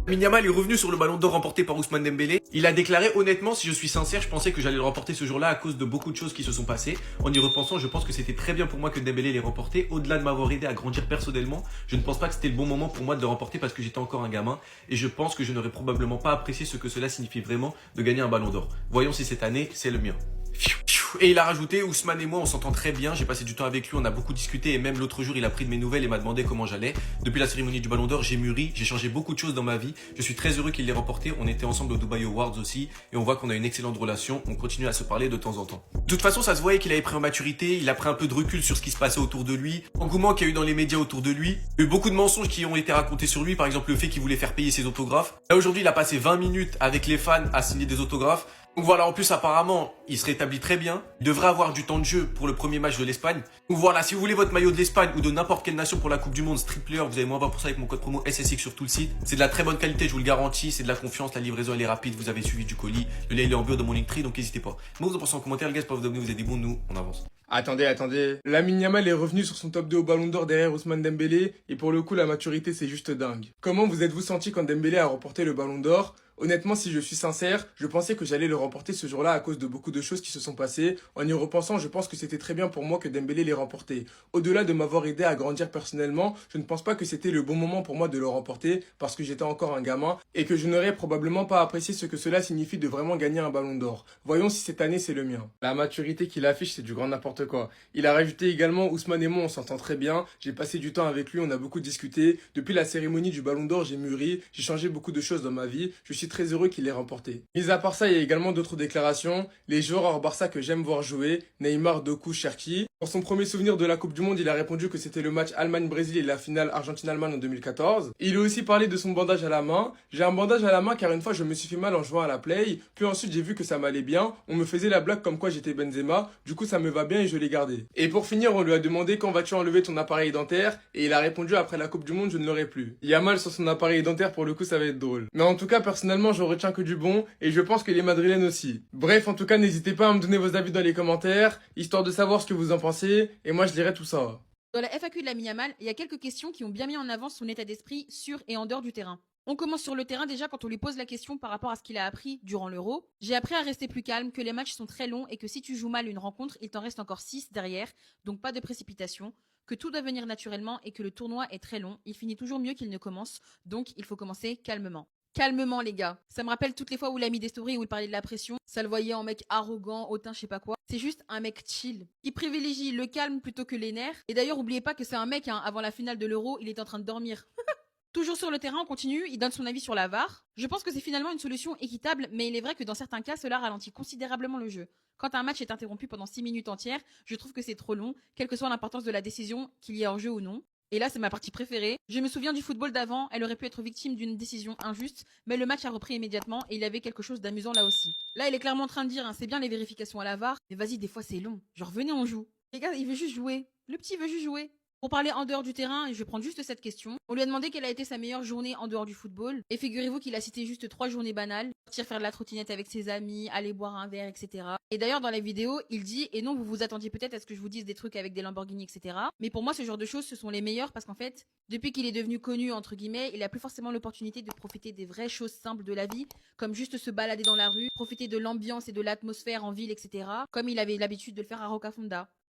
Lamine Yamal est revenu sur le ballon d'or remporté par Ousmane Dembélé. Il a déclaré honnêtement, si je suis sincère, je pensais que j'allais le remporter ce jour-là à cause de beaucoup de choses qui se sont passées. En y repensant, je pense que c'était très bien pour moi que Dembélé l'ait remporté. Au-delà de m'avoir aidé à grandir personnellement, je ne pense pas que c'était le bon moment pour moi de le remporter parce que j'étais encore un gamin. Et je pense que je n'aurais probablement pas apprécié ce que cela signifie vraiment de gagner un ballon d'or. Voyons si cette année, c'est le mien. Et il a rajouté, Ousmane et moi on s'entend très bien, j'ai passé du temps avec lui, on a beaucoup discuté et même l'autre jour il a pris de mes nouvelles et m'a demandé comment j'allais. Depuis la cérémonie du Ballon d'Or, j'ai mûri, j'ai changé beaucoup de choses dans ma vie. Je suis très heureux qu'il l'ait remporté, on était ensemble au Dubai Awards aussi et on voit qu'on a une excellente relation, on continue à se parler de temps en temps. De toute façon ça se voyait qu'il avait pris en maturité, il a pris un peu de recul sur ce qui se passait autour de lui, l'engouement qu'il y a eu dans les médias autour de lui, il y a eu beaucoup de mensonges qui ont été racontés sur lui, par exemple le fait qu'il voulait faire payer ses autographes. Là aujourd'hui il a passé 20 minutes avec les fans à signer des autographes. Donc voilà, en plus apparemment, il se rétablit très bien. Il devrait avoir du temps de jeu pour le premier match de l'Espagne. Donc voilà, si vous voulez votre maillot de l'Espagne ou de n'importe quelle nation pour la Coupe du Monde, Street Player, vous avez moins 20% avec mon code promo SSX sur tout le site. C'est de la très bonne qualité, je vous le garantis. C'est de la confiance, la livraison elle est rapide, vous avez suivi du colis. Le lien il est en bio de mon Linktree, donc n'hésitez pas. Moi vous en pensez en commentaire les gars, pour vous abonner, vous êtes des bons, nous, on avance. Attendez. Lamine Yamal est revenu sur son top 2 au Ballon d'Or derrière Ousmane Dembélé et pour le coup la maturité c'est juste dingue. Comment vous êtes-vous senti quand Dembélé a remporté le Ballon d'Or? Honnêtement, si je suis sincère, je pensais que j'allais le remporter ce jour-là à cause de beaucoup de choses qui se sont passées. En y repensant, je pense que c'était très bien pour moi que Dembélé l'ait remporté. Au-delà de m'avoir aidé à grandir personnellement, je ne pense pas que c'était le bon moment pour moi de le remporter parce que j'étais encore un gamin et que je n'aurais probablement pas apprécié ce que cela signifie de vraiment gagner un ballon d'or. Voyons si cette année c'est le mien. La maturité qu'il affiche, c'est du grand n'importe quoi. Il a rajouté également Ousmane et moi, on s'entend très bien. J'ai passé du temps avec lui, on a beaucoup discuté. Depuis la cérémonie du ballon d'or, j'ai mûri, j'ai changé beaucoup de choses dans ma vie. Je suis très heureux qu'il l'ait remporté. Mis à part ça, il y a également d'autres déclarations. Les joueurs hors Barça que j'aime voir jouer, Neymar, Doku, Cherki. Pour son premier souvenir de la Coupe du Monde, il a répondu que c'était le match Allemagne-Brésil et la finale Argentine-Allemagne en 2014. Il a aussi parlé de son bandage à la main. J'ai un bandage à la main car une fois je me suis fait mal en jouant à la play. Puis ensuite j'ai vu que ça m'allait bien. On me faisait la blague comme quoi j'étais Benzema. Du coup ça me va bien et je l'ai gardé. Et pour finir, on lui a demandé quand vas-tu enlever ton appareil dentaire et il a répondu après la Coupe du Monde je ne l'aurai plus. Il y a mal sur son appareil dentaire, pour le coup ça va être drôle. Mais en tout cas personnellement je retiens que du bon et je pense que les Madrilènes aussi. Bref, en tout cas n'hésitez pas à me donner vos avis dans les commentaires histoire de savoir ce que vous en pensez et moi je lirai tout ça. Dans la FAQ de Lamine Yamal, il y a quelques questions qui ont bien mis en avant son état d'esprit sur et en dehors du terrain. On commence sur le terrain déjà quand on lui pose la question par rapport à ce qu'il a appris durant l'Euro. J'ai appris à rester plus calme, que les matchs sont très longs et que si tu joues mal une rencontre, il t'en reste encore 6 derrière, donc pas de précipitation, que tout doit venir naturellement et que le tournoi est très long, il finit toujours mieux qu'il ne commence, donc il faut commencer calmement. Calmement les gars. Ça me rappelle toutes les fois où il a mis des stories où il parlait de la pression. Ça le voyait en mec arrogant, hautain, je sais pas quoi. C'est juste un mec chill. Il privilégie le calme plutôt que les nerfs. Et d'ailleurs, oubliez pas que c'est un mec, hein, avant la finale de l'Euro, il est en train de dormir. Toujours sur le terrain, on continue, il donne son avis sur la VAR. Je pense que c'est finalement une solution équitable, mais il est vrai que dans certains cas, cela ralentit considérablement le jeu. Quand un match est interrompu pendant 6 minutes entières, je trouve que c'est trop long, quelle que soit l'importance de la décision, qu'il y ait hors-jeu ou non. Et là, c'est ma partie préférée. Je me souviens du football d'avant, elle aurait pu être victime d'une décision injuste, mais le match a repris immédiatement et il y avait quelque chose d'amusant là aussi. Là, il est clairement en train de dire, hein, c'est bien les vérifications à la VAR, mais vas-y, des fois c'est long. Genre, venez, on joue. Les gars, il veut juste jouer. Le petit veut juste jouer. Pour parler en dehors du terrain, et je vais prendre juste cette question, on lui a demandé quelle a été sa meilleure journée en dehors du football, et figurez-vous qu'il a cité juste 3 journées banales, sortir faire de la trottinette avec ses amis, aller boire un verre, etc. Et d'ailleurs dans la vidéo, il dit, et non vous vous attendiez peut-être à ce que je vous dise des trucs avec des Lamborghini, etc. Mais pour moi ce genre de choses ce sont les meilleures parce qu'en fait, depuis qu'il est devenu connu entre guillemets, il a plus forcément l'opportunité de profiter des vraies choses simples de la vie, comme juste se balader dans la rue, profiter de l'ambiance et de l'atmosphère en ville, etc. Comme il avait l'habitude de le faire à Rocafonda.